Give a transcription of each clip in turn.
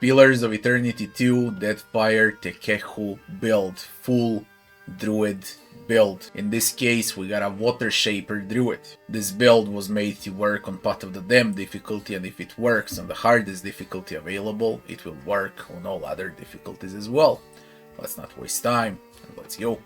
Pillars of Eternity 2, Deadfire, Tekehu build, full Druid build. In this case, we got a Watershaper Druid. This build was made to work on Pot of the Damned difficulty, and if it works on the hardest difficulty available, it will work on all other difficulties as well. Let's not waste time, and let's go.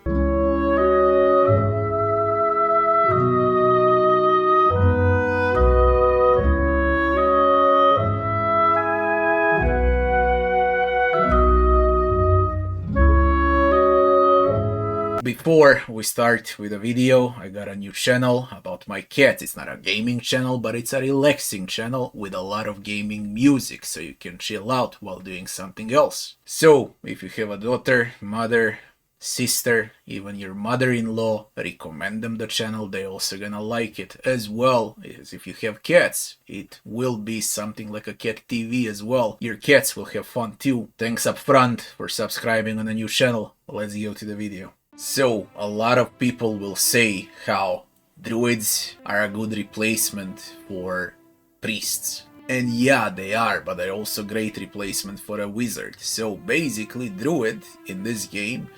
Before we start with the video, I got a new channel about my cat. It's not a gaming channel, but it's a relaxing channel with a lot of gaming music, so you can chill out while doing something else. So, if you have a daughter, mother, sister, even your mother-in-law, recommend them the channel. They're also gonna like it, as well as if you have cats. It will be something like a cat TV as well. Your cats will have fun too. Thanks up front for subscribing on a new channel. Let's go to the video. So, a lot of people will say how druids are a good replacement for priests. And yeah, they are, but they're also great replacement for a wizard. So basically, druid in this game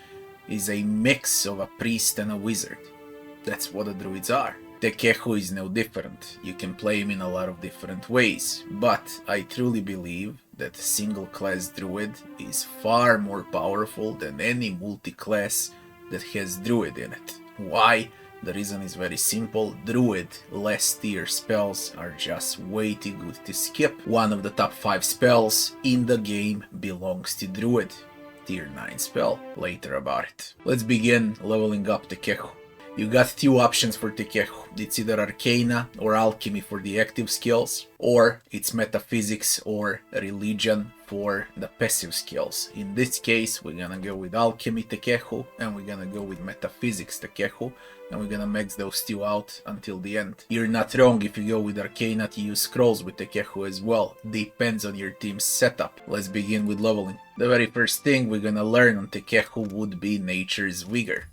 is a mix of a priest and a wizard. That's what the druids are. Tekehu is no different. You can play him in a lot of different ways, but I truly believe that single class druid is far more powerful than any multi-class that has druid in it. Why? The reason is very simple. Druid less tier spells are just way too good to skip. One of the top 5 spells in the game belongs to druid. Tier 9 spell. Later about it. Let's begin leveling up Tekehu. You got 2 options for Tekehu. It's either Arcana or Alchemy for the active skills, or it's Metaphysics or Religion for the passive skills. In this case, we're gonna go with Alchemy Tekehu, and we're gonna go with Metaphysics Tekehu, and we're gonna max those 2 out until the end. You're not wrong if you go with Arcana to use scrolls with Tekehu as well. Depends on your team's setup. Let's begin with leveling. The very first thing we're gonna learn on Tekehu would be Nature's Vigor.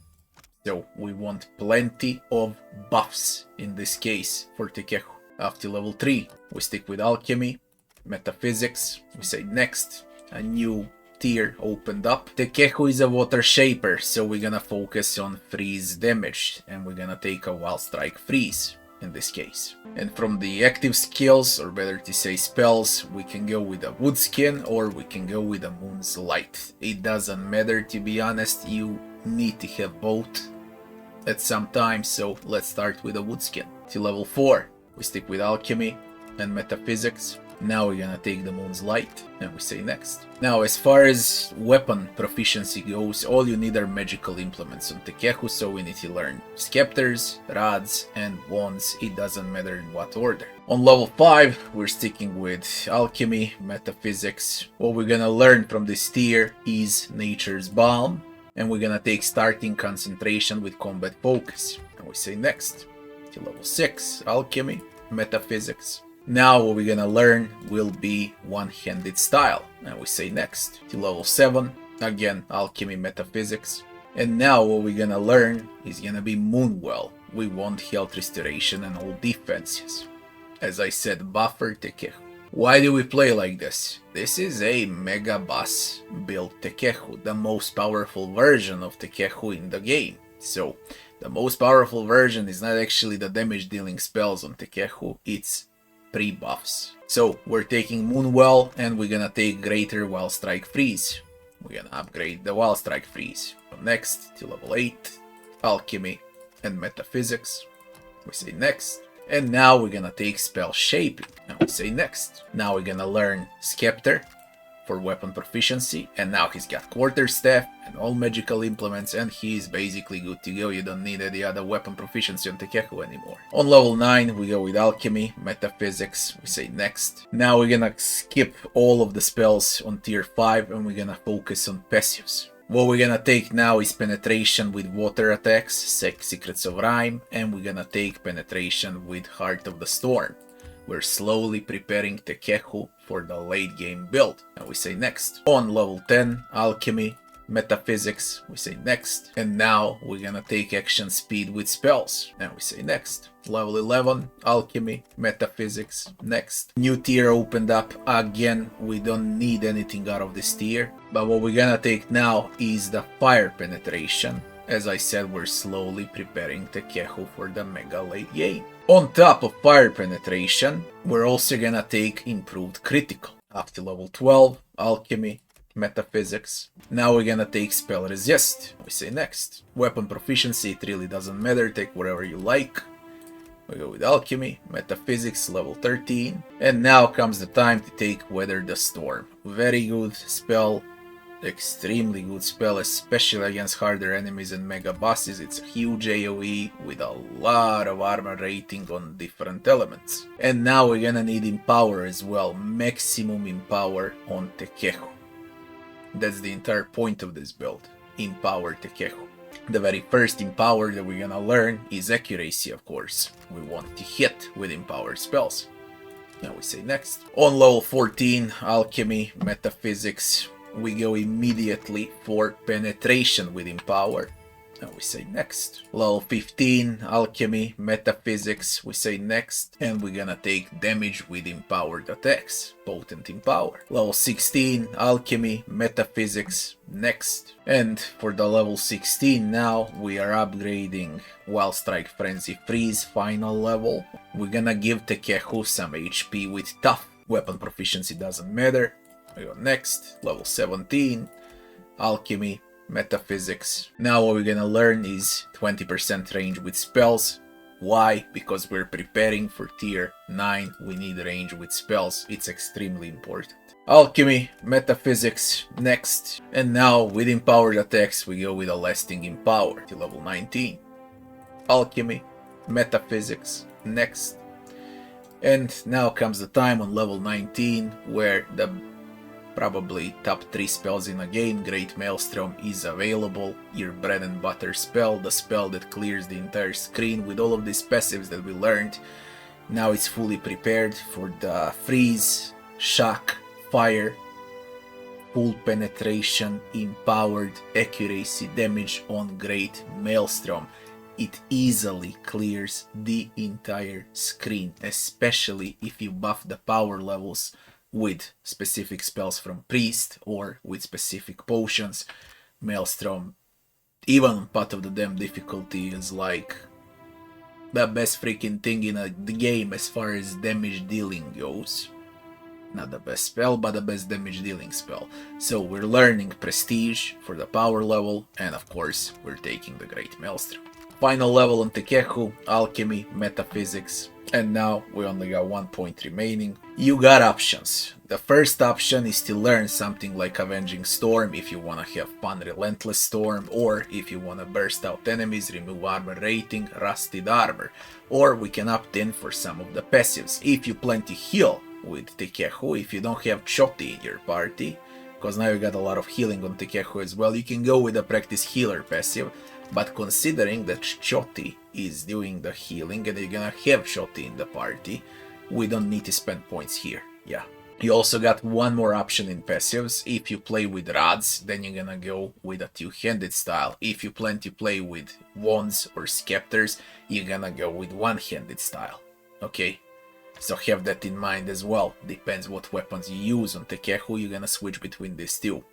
So we want plenty of buffs in this case for Tekehu. After level 3, we stick with Alchemy, Metaphysics, we say next, a new tier opened up. Tekehu is a Watershaper, so we're gonna focus on freeze damage, and we're gonna take a Wild Strike freeze in this case. And from the active skills, or better to say spells, we can go with a Woodskin or we can go with a Moon's Light. It doesn't matter, to be honest, you need to have both at some time, so let's start with a Woodskin. To level 4, we stick with Alchemy and Metaphysics. Now we're gonna take the Moon's Light, and we say next. Now, as far as weapon proficiency goes, all you need are magical implements on Tekehu, so we need to learn Scepters, Rods, and Wands. It doesn't matter in what order. On level 5, we're sticking with Alchemy, Metaphysics. What we're gonna learn from this tier is Nature's Balm, and we're gonna take Starting Concentration with Combat Focus. And we say next. To level 6, Alchemy, Metaphysics. Now what we're gonna learn will be One-Handed Style, and we say next. To level 7, again Alchemy, Metaphysics. And now what we're gonna learn is gonna be Moonwell. We want health restoration and all defenses. As I said, buffer Tekehu. Why do we play like this? This is a Mega Boss build Tekehu, the most powerful version of Tekehu in the game. So, the most powerful version is not actually the damage dealing spells on Tekehu, it's pre-buffs. So we're taking Moonwell, and we're gonna take Greater Wild Strike Freeze. We're gonna upgrade the Wild Strike Freeze. Next, to level 8, Alchemy and Metaphysics. We say next. And now we're gonna take Spell Shaping, and we say next. Now we're gonna learn Scepter for weapon proficiency, and now he's got Quarterstaff and all magical implements, and he's basically good to go. You don't need any other weapon proficiency on Tekehu anymore. On level 9, we go with Alchemy, Metaphysics, we say next. Now we're gonna skip all of the spells on tier 5, and we're gonna focus on passives. What we're gonna take now is Penetration with Water attacks, Secrets of Rime, and we're gonna take Penetration with Heart of the Storm. We're slowly preparing Tekehu for the late game build, and we say next. On level 10, Alchemy, metaphysics, we say next. And now we're gonna take action speed with spells, and we say next. Level 11, alchemy, metaphysics, next. New tier opened up again. We don't need anything out of this tier, but what we're gonna take now is the fire penetration. As I said, we're slowly preparing Tekehu for the mega late game. On top of fire penetration, we're also gonna take improved critical. Up to level 12, alchemy, metaphysics. Now we're gonna take spell resist. We say next. Weapon proficiency, it really doesn't matter, take whatever you like. We go with alchemy, metaphysics, level 13. And now comes the time to take weather the storm. Very good spell, extremely good spell, especially against harder enemies and mega bosses. It's a huge AoE with a lot of armor rating on different elements. And now we're gonna need empower as well, maximum empower on Tekehu. That's the entire point of this build, empower Tekehu. The very first empower that we're gonna learn is accuracy, of course. We want to hit with empowered spells. Now we say next. On level 14, alchemy, metaphysics, we go immediately for penetration with empower. Now we say next. Level 15, alchemy, metaphysics, we say next. And we're gonna take damage with empowered attacks, potent empower. Level 16, alchemy, metaphysics, next. And for the level 16 now, we are upgrading Wild Strike Frenzy Freeze final level. We're gonna give Tekehu some HP with tough. Weapon proficiency doesn't matter. We go next, level 17, alchemy, metaphysics. Now what we're gonna learn is 20% range with spells. Why? Because we're preparing for tier 9, we need range with spells, it's extremely important. Alchemy, metaphysics, next. And now with empowered attacks we go with a lasting empower to level 19. Alchemy, metaphysics, next. And now comes the time on level 19 where the probably top 3 spells in a game, Great Maelstrom, is available. Your bread and butter spell, the spell that clears the entire screen with all of these passives that we learned. Now it's fully prepared for the freeze, shock, fire, full penetration, empowered, accuracy, damage on Great Maelstrom. It easily clears the entire screen, especially if you buff the power levels with specific spells from Priest or with specific potions. Maelstrom, even on Path of the Damned difficulty, is like the best freaking thing in the game as far as damage dealing goes. Not the best spell, but the best damage dealing spell. So we're learning Prestige for the power level, and of course we're taking the Great Maelstrom. Final level on Tekehu, alchemy, metaphysics. And now we only got 1 point remaining. You got options. The first option is to learn something like Avenging Storm if you wanna have fun Relentless Storm, or if you wanna burst out enemies, remove armor rating, rusted armor. Or we can opt in for some of the passives. If you plan to heal with Tekehu, if you don't have Choti in your party, because now you got a lot of healing on Tekehu as well, you can go with the Practice Healer passive. But considering that Choti is doing the healing and you're gonna have Choti in the party, we don't need to spend points here. Yeah. You also got one more option in passives. If you play with rods, then you're gonna go with a two-handed style. If you plan to play with wands or scepters, you're gonna go with one-handed style. Okay? So have that in mind as well. Depends what weapons you use on Tekehu, you're gonna switch between these two.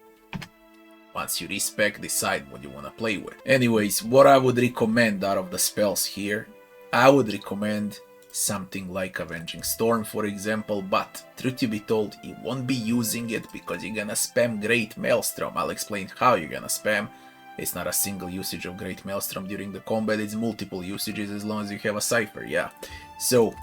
Once you respec, decide what you want to play with. Anyways, what I would recommend out of the spells here, I would recommend something like Avenging Storm, for example, but truth to be told, you won't be using it because you're gonna spam Great Maelstrom. I'll explain how you're gonna spam. It's not a single usage of Great Maelstrom during the combat, it's multiple usages as long as you have a cipher, yeah. So,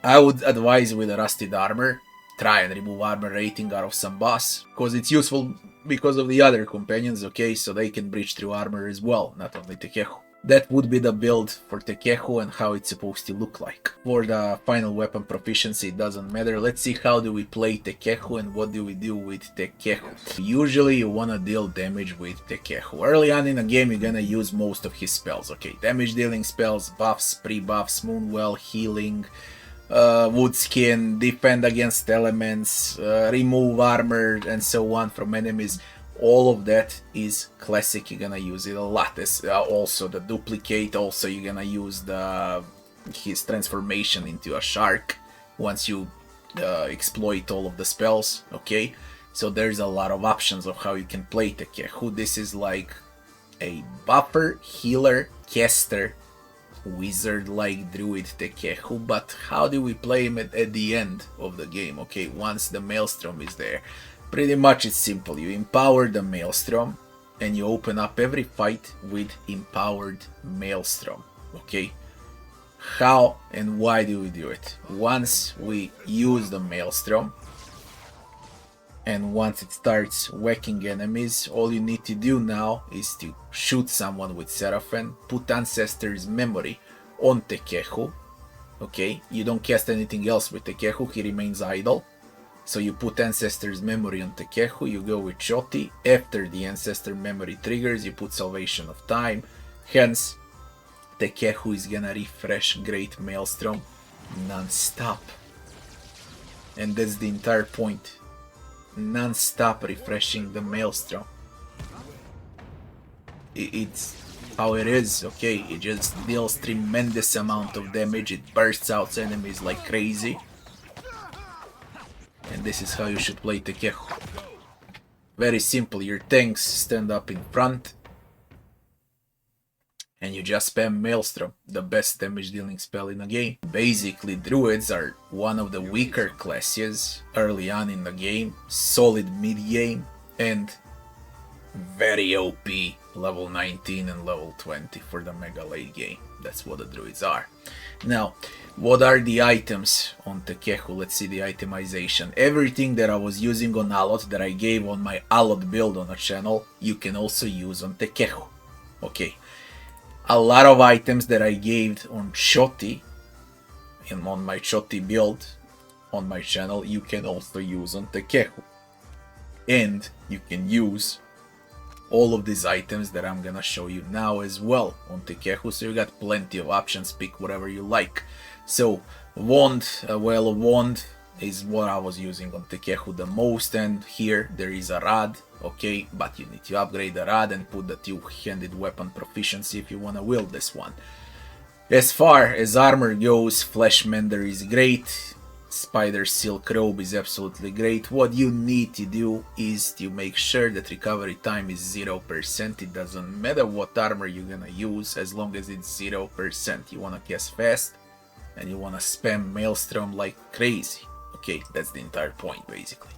I would advise with a Rusted Armor, try and remove armor rating out of some boss, because it's useful because of the other companions, okay, so they can breach through armor as well, not only Tekehu. That would be the build for Tekehu and how it's supposed to look like. For the final weapon proficiency, it doesn't matter. Let's see how do we play Tekehu and what do we do with Tekehu. Usually you wanna deal damage with Tekehu. Early on in the game you're gonna use most of his spells, okay, damage dealing spells, buffs, pre-buffs, Moonwell, healing, wood skin, defend against elements, remove armor and so on from enemies. All of that is classic. You're gonna use it a lot. This also the duplicate. Also you're gonna use his transformation into a shark once you exploit all of the spells. Okay, so there's a lot of options of how you can play Tekehu. This is like a buffer, healer, caster, wizard like Druid Tekehu, but how do we play him at the end of the game? Okay, once the Maelstrom is there, pretty much it's simple. You empower the Maelstrom and you open up every fight with empowered Maelstrom. Okay, how and why do we do it? Once we use the Maelstrom and once it starts whacking enemies, all you need to do now is to shoot someone with Seraphim, put Ancestor's Memory on Tekehu. Okay, you don't cast anything else with Tekehu, he remains idle. So you put Ancestor's Memory on Tekehu, you go with Shoti. After the Ancestor Memory triggers, you put Salvation of Time. Hence, Tekehu is gonna refresh Great Maelstrom non-stop. And that's the entire point. Non-stop refreshing the Maelstrom. It's how it is, okay? It just deals tremendous amount of damage. It bursts out enemies like crazy. And this is how you should play Tekehu. Very simple. Your tanks stand up in front and you just spam Maelstrom, the best damage dealing spell in the game. Basically, Druids are one of the weaker classes early on in the game, solid mid game, and very OP level 19 and level 20 for the mega late game. That's what the Druids are. Now, what are the items on Tekehu? Let's see the itemization. Everything that I was using on Alot, that I gave on my Alot build on the channel, you can also use on Tekehu. Okay. A lot of items that I gave on Shoti, and on my Shoti build on my channel, you can also use on Tekehu. And you can use all of these items that I'm gonna show you now as well on Tekehu, so you got plenty of options, pick whatever you like. So Wand, well, Wand is what I was using on Tekehu the most, and here there is a Rod, okay, but you need to upgrade the Rod and put the two-handed weapon proficiency if you wanna wield this one. As far as armor goes, Fleshmender is great, Spider Silk Robe is absolutely great. What you need to do is to make sure that recovery time is 0%. It doesn't matter what armor you're gonna use, as long as it's 0%. You wanna cast fast and you wanna spam Maelstrom like crazy. Okay, that's the entire point basically.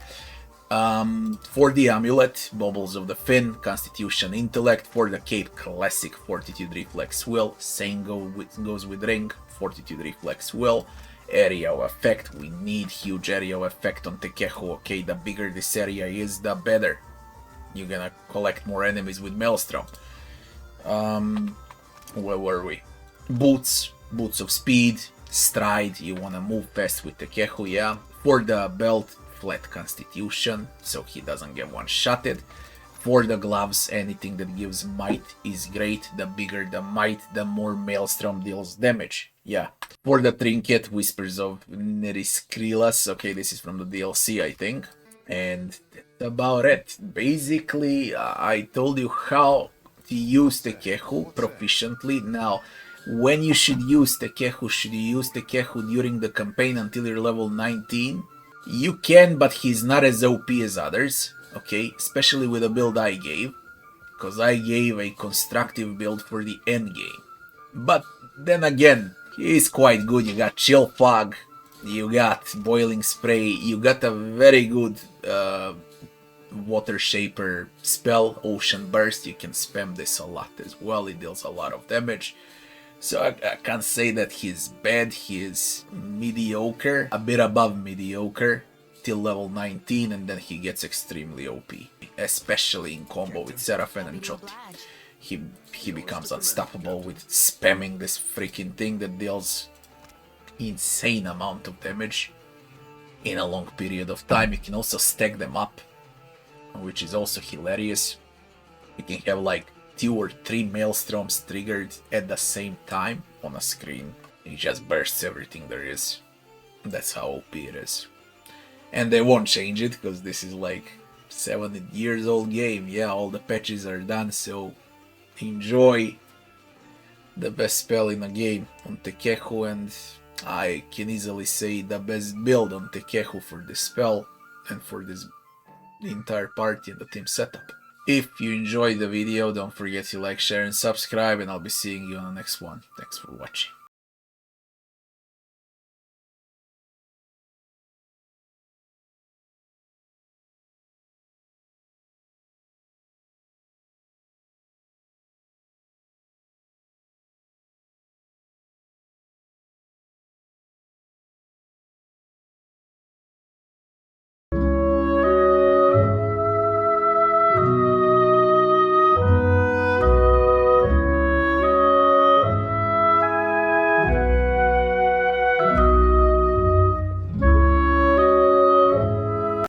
For the amulet, Baubles of the Fin, Constitution, Intellect. For the cape, classic Fortitude, Reflex, Will. Same goes with ring, Fortitude, Reflex, Will. Area of effect, we need huge area of effect on Tekehu. Okay, the bigger this area is, the better. You're gonna collect more enemies with Maelstrom. Where were we? Boots of speed, stride, you wanna move fast with Tekehu, yeah. For the belt, flat constitution, so he doesn't get one-shotted. For the gloves, anything that gives might is great. The bigger the might, the more Maelstrom deals damage. Yeah. For the trinket, Whispers of Neriskrilas. Okay, this is from the DLC, I think. And that's about it. Basically, I told you how to use Tekehu proficiently. Now, when you should use Tekehu, should you use Tekehu during the campaign until you're level 19? You can, but he's not as OP as others. Okay, especially with the build I gave, because I gave a constructive build for the end game. But then again, he's quite good. You got Chill Fog, you got Boiling Spray, you got a very good Watershaper spell, Ocean Burst. You can spam this a lot as well, it deals a lot of damage. So I can't say that he's bad, he is mediocre, a bit above mediocre, till level 19, and then he gets extremely OP, especially in combo with Seraphim and Joti. He becomes unstoppable with spamming this freaking thing that deals insane amount of damage in a long period of time. You can also stack them up, which is also hilarious. You can have like 2 or 3 Maelstroms triggered at the same time on a screen. It just bursts everything there is. That's how OP it is. And they won't change it, because this is like 7 years old game. Yeah, all the patches are done, so enjoy the best spell in the game on Tekehu, and I can easily say the best build on Tekehu for this spell and for this entire party and the team setup. If you enjoyed the video, don't forget to like, share and subscribe, and I'll be seeing you on the next one. Thanks for watching.